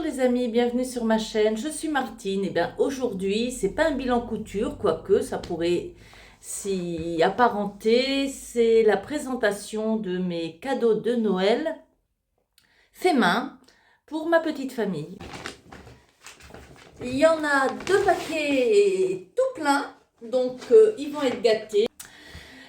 les amis, bienvenue sur ma chaîne, je suis Martine. Et bien aujourd'hui, c'est pas un bilan couture, quoique ça pourrait s'y apparenter, c'est la présentation de mes cadeaux de Noël fait main pour ma petite famille. Il y en a 2 paquets tout pleins, donc ils vont être gâtés.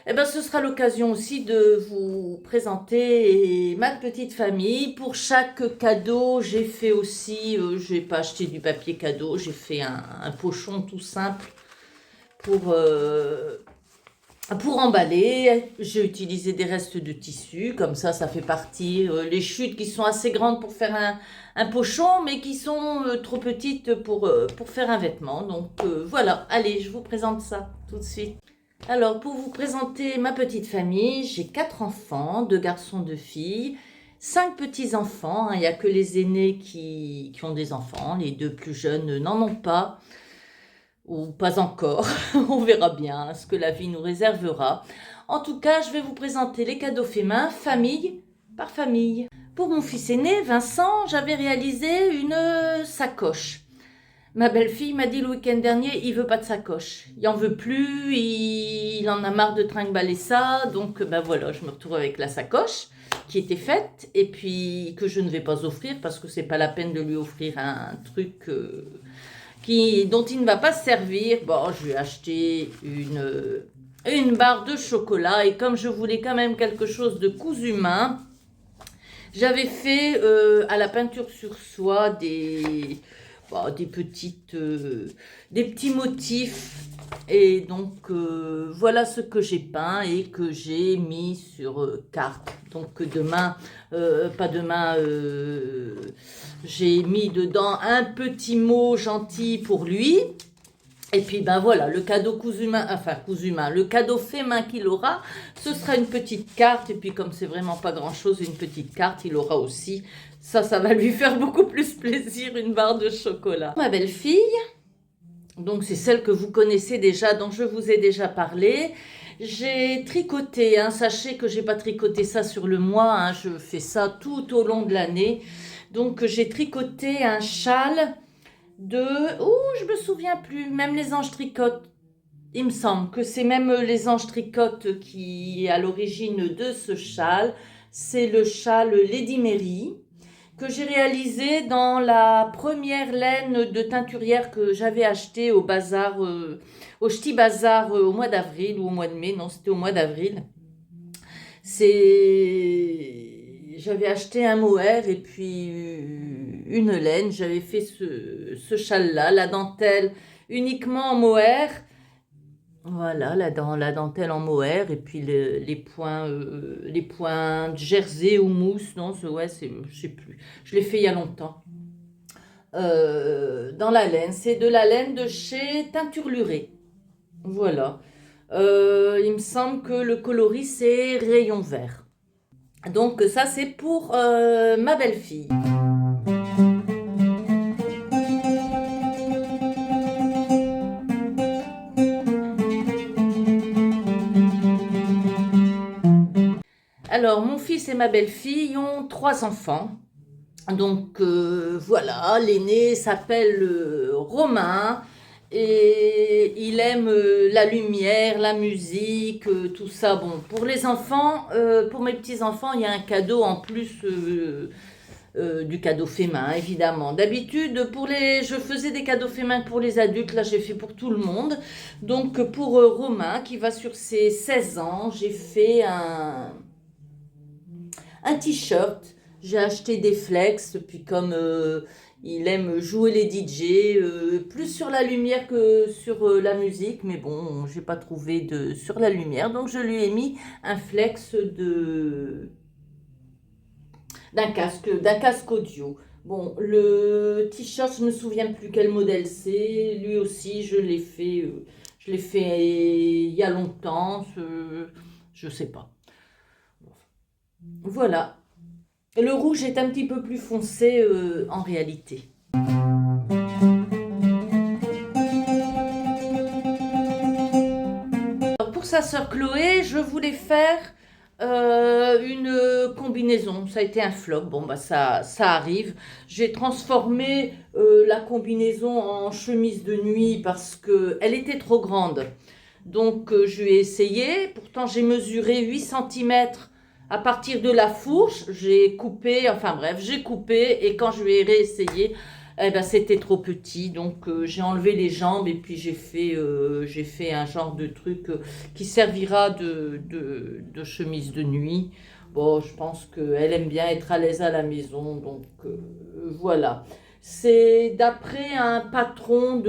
Eh ben, ce sera l'occasion aussi de vous présenter ma petite famille. Pour chaque cadeau, j'ai fait aussi, j'ai pas acheté du papier cadeau, j'ai fait un pochon tout simple pour emballer. J'ai utilisé des restes de tissu, comme ça fait partie, les chutes qui sont assez grandes pour faire un pochon, mais qui sont trop petites pour faire un vêtement. Donc voilà, allez, je vous présente ça tout de suite. Alors, pour vous présenter ma petite famille, j'ai 4 enfants, 2 garçons, 2 filles, 5 petits-enfants. Il n'y a que les aînés qui ont des enfants, les 2 plus jeunes n'en ont pas, ou pas encore. On verra bien ce que la vie nous réservera. En tout cas, je vais vous présenter les cadeaux faits main, famille par famille. Pour mon fils aîné, Vincent, j'avais réalisé une sacoche. Ma belle-fille m'a dit le week-end dernier, il veut pas de sacoche. Il en veut plus, il en a marre de trimballer ça. Donc ben voilà, je me retrouve avec la sacoche qui était faite et puis que je ne vais pas offrir parce que c'est pas la peine de lui offrir un truc dont il ne va pas se servir. Bon, je lui ai acheté une barre de chocolat et comme je voulais quand même quelque chose de cousu main, j'avais fait à la peinture sur soie des petits motifs. Et donc voilà ce que j'ai peint et que j'ai mis sur carte. Donc demain, pas demain, j'ai mis dedans un petit mot gentil pour lui. Et puis ben voilà, le cadeau cousu main, le cadeau fait main qu'il aura, ce sera une petite carte. Et puis comme c'est vraiment pas grand chose, une petite carte, il aura aussi, ça va lui faire beaucoup plus plaisir, une barre de chocolat. Ma belle-fille, donc c'est celle que vous connaissez déjà, dont je vous ai déjà parlé. J'ai tricoté, sachez que j'ai pas tricoté ça sur le mois, je fais ça tout au long de l'année. Donc j'ai tricoté un châle je me souviens plus, même les anges tricotent. Il me semble que c'est même les anges tricotent qui est à l'origine de ce châle. C'est le châle Lady Mary que j'ai réalisé dans la première laine de teinturière que j'avais achetée au bazar, au Ch'ti Bazar au mois d'avril ou au mois de mai. Non, c'était au mois d'avril. J'avais acheté un mohair et puis une laine. J'avais fait ce châle-là, la dentelle uniquement en mohair. Voilà, la dentelle en mohair et puis les points de jersey ou mousse. Non, je sais plus. Je l'ai fait il y a longtemps. Dans la laine, c'est de la laine de chez Teinture Lurée. Voilà. Il me semble que le coloris c'est rayon vert. Donc ça c'est pour ma belle-fille. Alors mon fils et ma belle-fille ont 3 enfants. Donc voilà, l'aîné s'appelle Romain. Et il aime la lumière, la musique, tout ça. Bon, pour les enfants, pour mes petits-enfants, il y a un cadeau en plus du cadeau fait main, évidemment. D'habitude, je faisais des cadeaux fait main pour les adultes. Là, j'ai fait pour tout le monde. Donc, pour Romain, qui va sur ses 16 ans, j'ai fait un t-shirt. J'ai acheté des flex, puis comme il aime jouer les DJ, plus sur la lumière que sur la musique, mais bon, j'ai pas trouvé sur la lumière, donc je lui ai mis un flex d'un casque audio. Bon, le t-shirt, je me souviens plus quel modèle c'est, lui aussi, je l'ai fait il y a longtemps, je sais pas. Voilà. Le rouge est un petit peu plus foncé en réalité. Alors pour sa sœur Chloé, je voulais faire une combinaison, ça a été un flop. Bon, bah ça arrive. J'ai transformé la combinaison en chemise de nuit parce que elle était trop grande. Donc, je lui ai essayé. Pourtant, j'ai mesuré 8 centimètres à partir de la fourche. J'ai coupé, enfin bref, j'ai coupé. Et quand je lui ai réessayé, eh ben, c'était trop petit. Donc, j'ai enlevé les jambes et puis j'ai fait un genre de truc qui servira de chemise de nuit. Bon, je pense qu'elle aime bien être à l'aise à la maison. Donc, voilà. C'est d'après un patron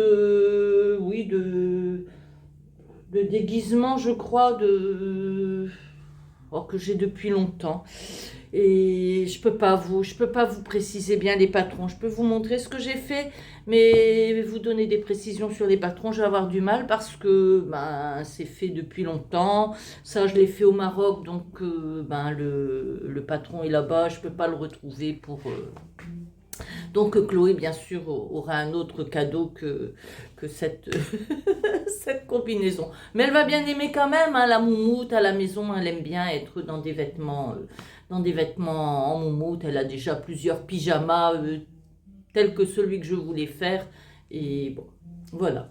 oui, de déguisement, je crois, que j'ai depuis longtemps. Et je peux pas vous préciser bien les patrons. Je peux vous montrer ce que j'ai fait, mais vous donner des précisions sur les patrons, je vais avoir du mal parce que ben, c'est fait depuis longtemps. Ça, je l'ai fait au Maroc, donc ben, le patron est là-bas. Je peux pas le retrouver pour. Donc Chloé, bien sûr, aura un autre cadeau que cette, cette combinaison. Mais elle va bien aimer quand même, hein, la moumoute à la maison. Elle aime bien être dans des vêtements en moumoute. Elle a déjà plusieurs pyjamas tels que celui que je voulais faire. Et bon, voilà.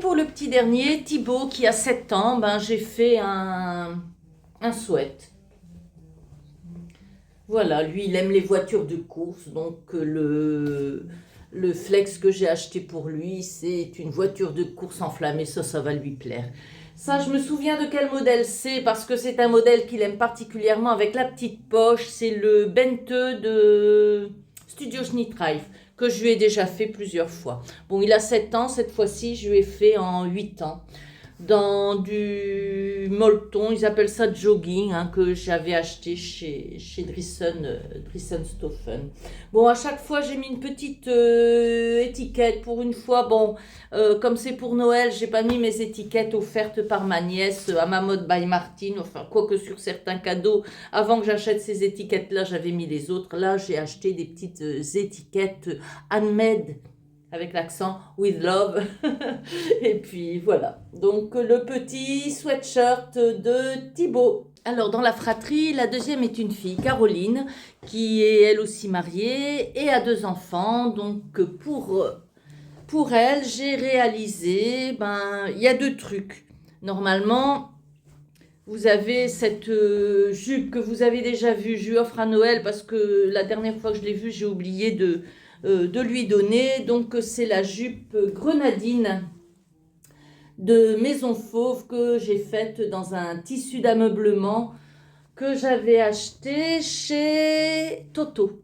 Pour le petit dernier, Thibaut, qui a 7 ans, ben, j'ai fait un sweat. Voilà, lui, il aime les voitures de course, donc le flex que j'ai acheté pour lui, c'est une voiture de course enflammée, ça va lui plaire. Ça, je me souviens de quel modèle c'est, parce que c'est un modèle qu'il aime particulièrement avec la petite poche, c'est le Bente de Studio Schnittreif, que je lui ai déjà fait plusieurs fois. Bon, il a 7 ans, cette fois-ci, je lui ai fait en 8 ans dans du molleton, ils appellent ça jogging, hein, que j'avais acheté chez Driessen Stoffen. Bon, à chaque fois, j'ai mis une petite étiquette pour une fois. Bon, comme c'est pour Noël, j'ai pas mis mes étiquettes offertes par ma nièce à ma mode by Martine. Enfin, quoique sur certains cadeaux, avant que j'achète ces étiquettes-là, j'avais mis les autres. Là, j'ai acheté des petites étiquettes handmade avec l'accent with love. Et puis voilà. Donc le petit sweatshirt de Thibaut. Alors dans la fratrie, la deuxième est une fille, Caroline, qui est elle aussi mariée et a 2 enfants. Donc pour elle, j'ai réalisé, ben il y a 2 trucs. Normalement, vous avez cette jupe que vous avez déjà vue, je lui offre à Noël parce que la dernière fois que je l'ai vue, j'ai oublié de lui donner. Donc c'est la jupe grenadine de Maison Fauve que j'ai faite dans un tissu d'ameublement que j'avais acheté chez Toto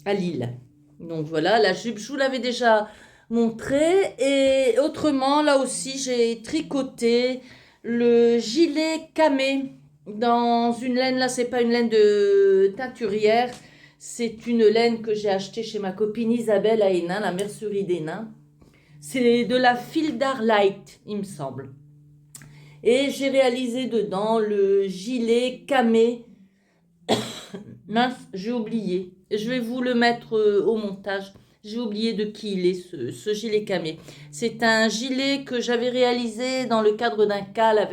à Lille. Donc voilà, la jupe, je vous l'avais déjà montrée. Et autrement, là aussi, j'ai tricoté le gilet camé dans une laine. Là, c'est pas une laine de teinturière, c'est une laine que j'ai achetée chez ma copine Isabelle à Hénin, la mercerie d'Hénin. C'est de la Fildar Light, il me semble. Et j'ai réalisé dedans le gilet camé. Mince, j'ai oublié. Je vais vous le mettre au montage. J'ai oublié de qui il est, ce gilet camé. C'est un gilet que j'avais réalisé dans le cadre d'un cal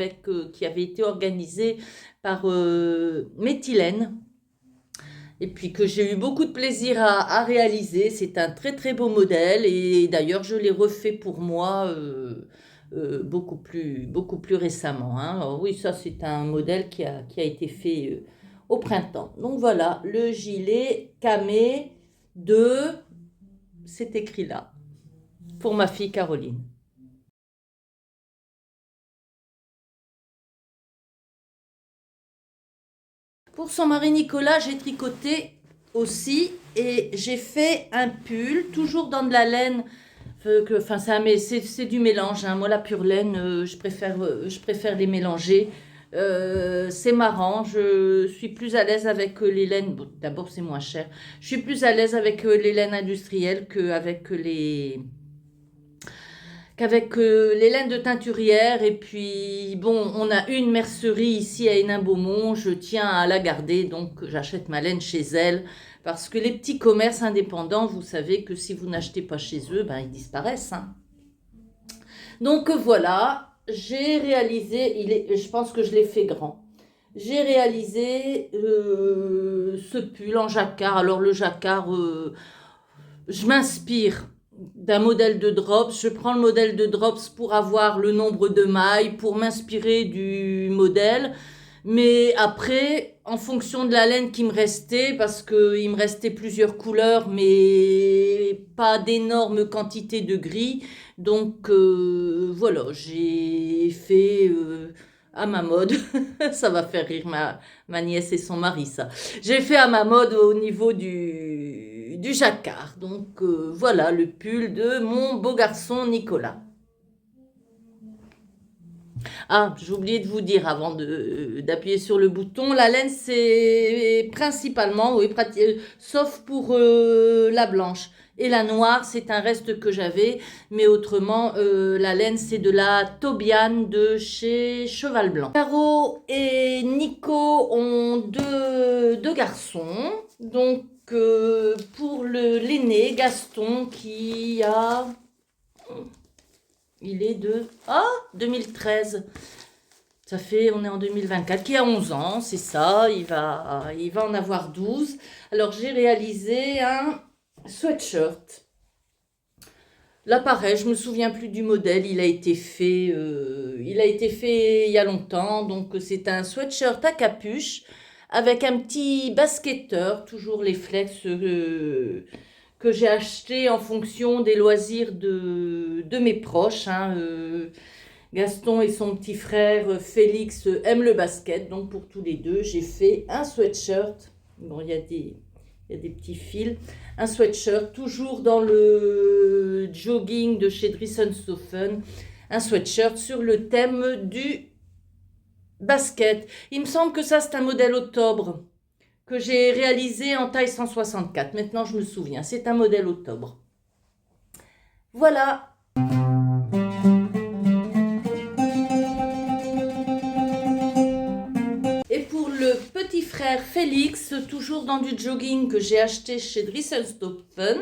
qui avait été organisé par Méthylène. Et puis que j'ai eu beaucoup de plaisir à réaliser. C'est un très très beau modèle et d'ailleurs je l'ai refait pour moi beaucoup plus récemment, hein. Alors oui, ça c'est un modèle qui a été fait au printemps. Donc voilà, le gilet camé de, c'est écrit là, pour ma fille Caroline. Pour son mari Nicolas, j'ai tricoté aussi et j'ai fait un pull, toujours dans de la laine. Enfin, c'est du mélange, hein. Moi, la pure laine, je préfère les mélanger. C'est marrant, je suis plus à l'aise avec les laines. Bon, d'abord, c'est moins cher. Je suis plus à l'aise avec les laines industrielles qu'avec les laines de teinturière. Et puis, bon, on a une mercerie ici à Hénin-Beaumont. Je tiens à la garder, donc j'achète ma laine chez elle. Parce que les petits commerces indépendants, vous savez que si vous n'achetez pas chez eux, ben, ils disparaissent, hein. Donc voilà, j'ai réalisé, je pense que je l'ai fait grand. j'ai réalisé ce pull en jacquard. Alors le jacquard, je m'inspire d'un modèle de drops. Je prends le modèle de drops pour avoir le nombre de mailles, pour m'inspirer du modèle. Mais après, en fonction de la laine qui me restait, parce qu'il me restait plusieurs couleurs, mais pas d'énormes quantités de gris. Donc voilà, j'ai fait à ma mode. Ça va faire rire ma nièce et son mari, ça. J'ai fait à ma mode au niveau du jacquard. Donc voilà le pull de mon beau garçon Nicolas. Ah, j'ai oublié de vous dire avant d'appuyer sur le bouton, la laine c'est principalement, oui, sauf pour la blanche. Et la noire, c'est un reste que j'avais, mais autrement, la laine c'est de la Tobiane de chez Cheval Blanc. Caro et Nico ont deux garçons, donc pour l'aîné, Gaston, qui a... Il est de 2013. Ça fait, on est en 2024, qui a 11 ans, c'est ça, il va en avoir 12. Alors j'ai réalisé un sweatshirt. Là pareil, je me souviens plus du modèle, il a été fait il y a longtemps. Donc c'est un sweatshirt à capuche avec un petit basketteur, toujours les flex que j'ai acheté en fonction des loisirs de mes proches. Hein. Gaston et son petit frère Félix aiment le basket, donc pour tous les deux, j'ai fait un sweatshirt. Bon, il y a des petits fils. Un sweatshirt, toujours dans le jogging de chez Drissenstoffen. Un sweatshirt sur le thème du basket. Il me semble que ça, c'est un modèle octobre que j'ai réalisé en taille 164. Maintenant, je me souviens, c'est un modèle octobre. Voilà. Et pour le petit frère Félix, toujours dans du jogging que j'ai acheté chez Drissenstoffen,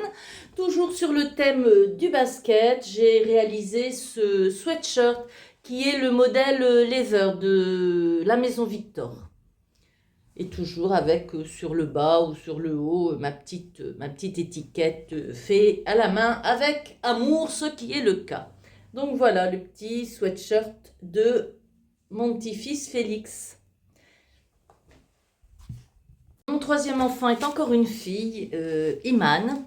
toujours sur le thème du basket, j'ai réalisé ce sweatshirt qui est le modèle leather de la maison Victor. Et toujours avec sur le bas ou sur le haut ma petite étiquette fait à la main avec amour, ce qui est le cas. Donc voilà le petit sweatshirt de mon petit-fils Félix. Mon troisième enfant est encore une fille, Iman,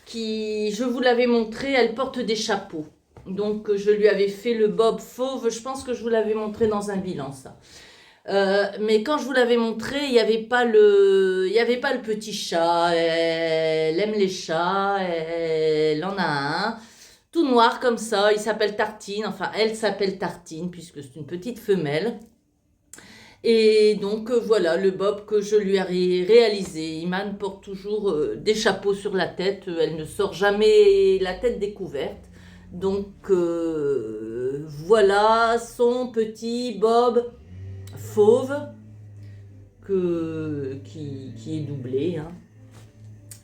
qui, je vous l'avais montré, elle porte des chapeaux. Donc je lui avais fait le bob fauve, je pense que je vous l'avais montré dans un bilan ça. Mais quand je vous l'avais montré, il n'y avait pas le petit chat. Elle aime les chats, elle en a un, tout noir comme ça. Il s'appelle Tartine, enfin elle s'appelle Tartine puisque c'est une petite femelle. Et donc voilà le bob que je lui ai réalisé. Iman porte toujours des chapeaux sur la tête, elle ne sort jamais la tête découverte. Donc voilà son petit bob fauve qui est doublé. Hein.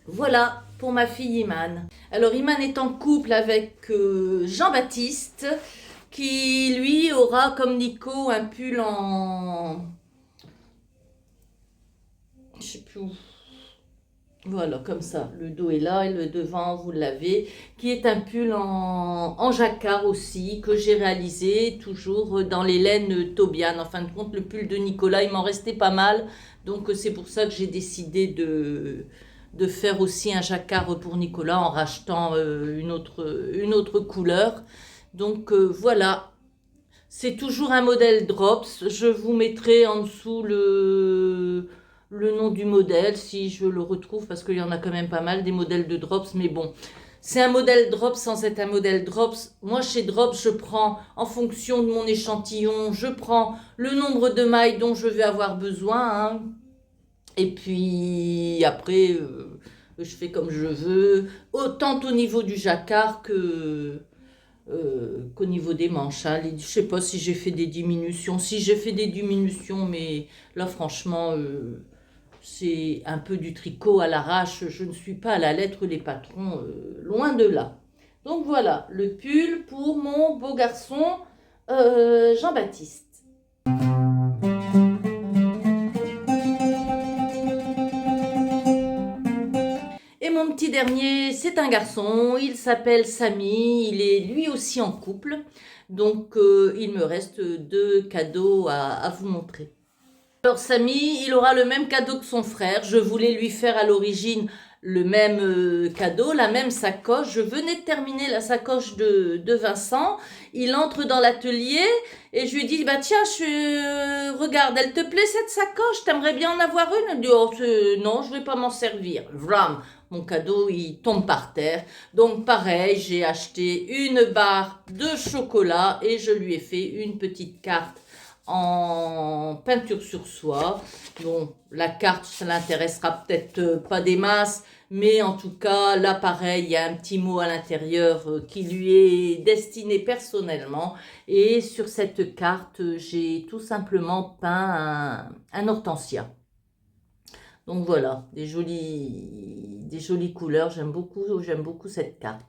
Voilà pour ma fille Iman. Alors Iman est en couple avec Jean-Baptiste qui lui aura comme Nico un pull en... Je sais plus où. Voilà, comme ça. Le dos est là et le devant, vous l'avez. Qui est un pull en jacquard aussi, que j'ai réalisé toujours dans les laines Tobiane. En fin de compte, le pull de Nicolas, il m'en restait pas mal. Donc, c'est pour ça que j'ai décidé de faire aussi un jacquard pour Nicolas en rachetant une autre couleur. Donc, voilà. C'est toujours un modèle Drops. Je vous mettrai en dessous le nom du modèle, si je le retrouve, parce qu'il y en a quand même pas mal, des modèles de Drops, mais bon, c'est un modèle Drops sans être un modèle Drops. Moi, chez Drops, je prends, en fonction de mon échantillon, je prends le nombre de mailles dont je vais avoir besoin, hein. Et puis, après, je fais comme je veux, autant au niveau du jacquard qu'au niveau des manches. Hein. Je sais pas si j'ai fait des diminutions. Si j'ai fait des diminutions, mais là, franchement... c'est un peu du tricot à l'arrache, je ne suis pas à la lettre les patrons, loin de là. Donc voilà, le pull pour mon beau garçon Jean-Baptiste. mon petit dernier, c'est un garçon, il s'appelle Samy, il est lui aussi en couple. Donc, il me reste 2 cadeaux à vous montrer. Alors Samy, il aura le même cadeau que son frère. Je voulais lui faire à l'origine le même cadeau, la même sacoche. Je venais de terminer la sacoche de Vincent. Il entre dans l'atelier et je lui dis, bah tiens, regarde, elle te plaît cette sacoche? T'aimerais bien en avoir une? Elle dit, oh, non, je vais pas m'en servir. Vram, mon cadeau, il tombe par terre. Donc pareil, j'ai acheté une barre de chocolat et je lui ai fait une petite carte en peinture sur soie. Bon, la carte, ça l'intéressera peut-être pas des masses, mais en tout cas, là, pareil, il y a un petit mot à l'intérieur qui lui est destiné personnellement. Et sur cette carte, j'ai tout simplement peint un hortensia. Donc voilà, des jolies couleurs. J'aime beaucoup cette carte.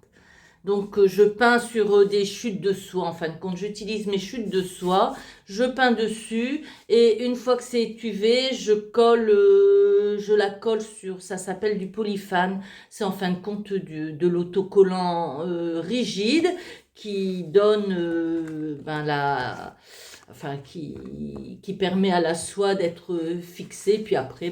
Donc, je peins sur des chutes de soie. En fin de compte, j'utilise mes chutes de soie. Je peins dessus. Et une fois que c'est étuvé, je la colle sur, ça s'appelle du polyfan. C'est en fin de compte de l'autocollant rigide qui donne qui permet à la soie d'être fixée. Puis après,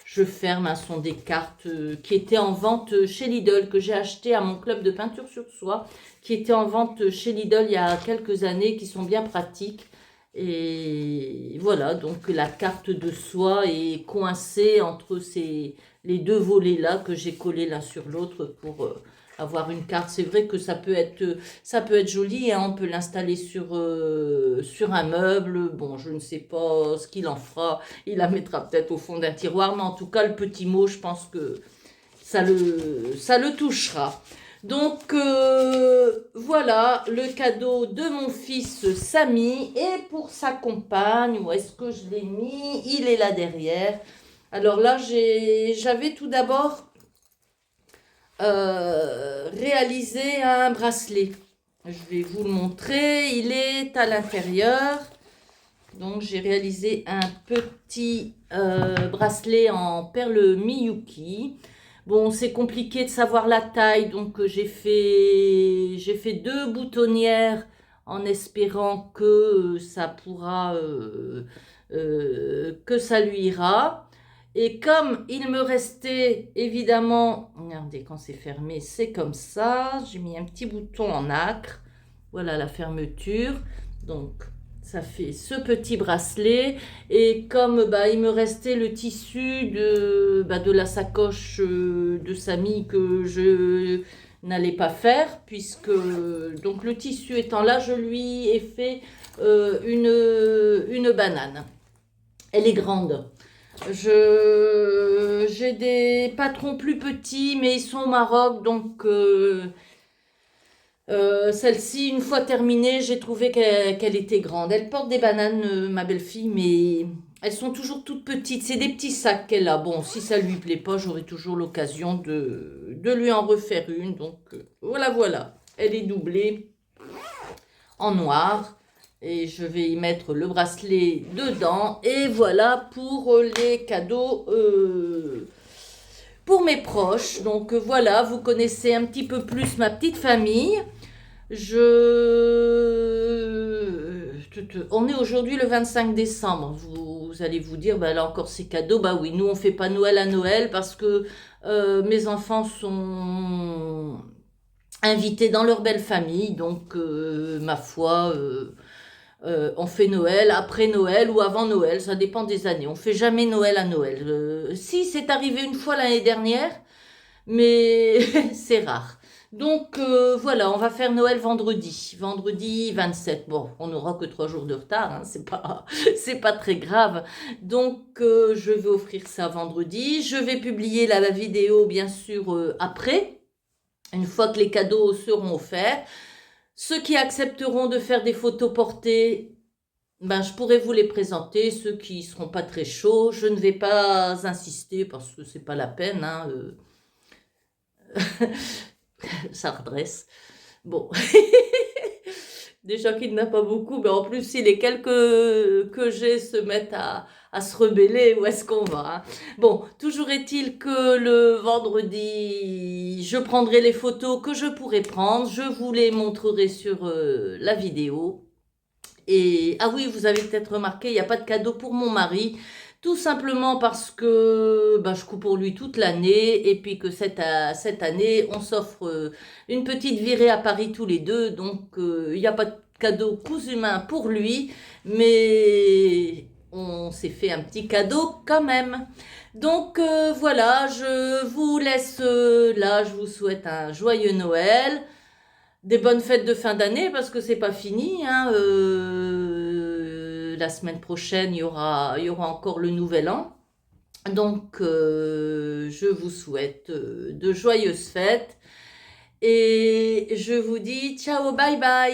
je ferme. Ce sont des cartes qui étaient en vente chez Lidl, que j'ai acheté à mon club de peinture sur soie, qui étaient en vente chez Lidl il y a quelques années, qui sont bien pratiques. Et voilà, donc la carte de soie est coincée entre les 2 volets-là que j'ai collés l'un sur l'autre pour avoir une carte. C'est vrai que ça peut être joli, hein, on peut l'installer sur un meuble. Bon, je ne sais pas ce qu'il en fera. Il la mettra peut-être au fond d'un tiroir, mais en tout cas, le petit mot, je pense que ça le touchera. Donc, voilà le cadeau de mon fils Samy. Et pour sa compagne, où est-ce que je l'ai mis? Il est là derrière. Alors là, j'avais tout d'abord réalisé un bracelet. Je vais vous le montrer. Il est à l'intérieur. Donc, j'ai réalisé un petit bracelet en perles Miyuki. Bon, c'est compliqué de savoir la taille, donc j'ai fait 2 boutonnières en espérant que que ça lui ira. Et comme il me restait évidemment, regardez, quand c'est fermé, c'est comme ça. J'ai mis un petit bouton en nacre. Voilà la fermeture. Donc, ça fait ce petit bracelet. Et comme il me restait le tissu de la sacoche de Samy que je n'allais pas faire, puisque donc le tissu étant là, je lui ai fait une banane. Elle est grande. J'ai des patrons plus petits, mais ils sont au Maroc, donc celle-ci, une fois terminée, j'ai trouvé qu'elle était grande. Elle porte des bananes, ma belle-fille, mais elles sont toujours toutes petites. C'est des petits sacs qu'elle a. Bon, si ça lui plaît pas, j'aurai toujours l'occasion de lui en refaire une. Donc voilà. Elle est doublée en noir. Et je vais y mettre le bracelet dedans. Et voilà pour les cadeaux pour mes proches. Donc voilà, vous connaissez un petit peu plus ma petite famille. On est aujourd'hui le 25 décembre. Vous allez vous dire, là encore ces cadeaux. Bah oui, nous on fait pas Noël à Noël parce que mes enfants sont invités dans leur belle famille. Donc, ma foi, on fait Noël après Noël ou avant Noël. Ça dépend des années. On fait jamais Noël à Noël. Si, c'est arrivé une fois l'année dernière, mais c'est rare. Donc voilà, on va faire Noël vendredi 27. Bon, on n'aura que 3 jours de retard, hein, c'est pas très grave. Donc je vais offrir ça vendredi. Je vais publier la vidéo bien sûr après, une fois que les cadeaux seront offerts. Ceux qui accepteront de faire des photos portées, je pourrai vous les présenter. Ceux qui ne seront pas très chauds, je ne vais pas insister parce que c'est pas la peine, hein, ça redresse. Bon. Déjà qu'il n'a pas beaucoup, mais en plus, si les quelques que j'ai se mettent à se rebeller, où est-ce qu'on va, hein? Bon, toujours est-il que le vendredi, je prendrai les photos que je pourrai prendre, je vous les montrerai sur la vidéo. Et ah oui, vous avez peut-être remarqué, il n'y a pas de cadeau pour mon mari, tout simplement parce que bah, je coupe pour lui toute l'année et puis que cette année, on s'offre une petite virée à Paris tous les deux, donc il n'y a pas de cadeau cousu main pour lui, mais on s'est fait un petit cadeau quand même. Donc voilà, je vous laisse là, je vous souhaite un joyeux Noël. Des bonnes fêtes de fin d'année parce que c'est pas fini, hein. La semaine prochaine, il y aura encore le nouvel an. Donc, je vous souhaite de joyeuses fêtes et je vous dis ciao, bye bye.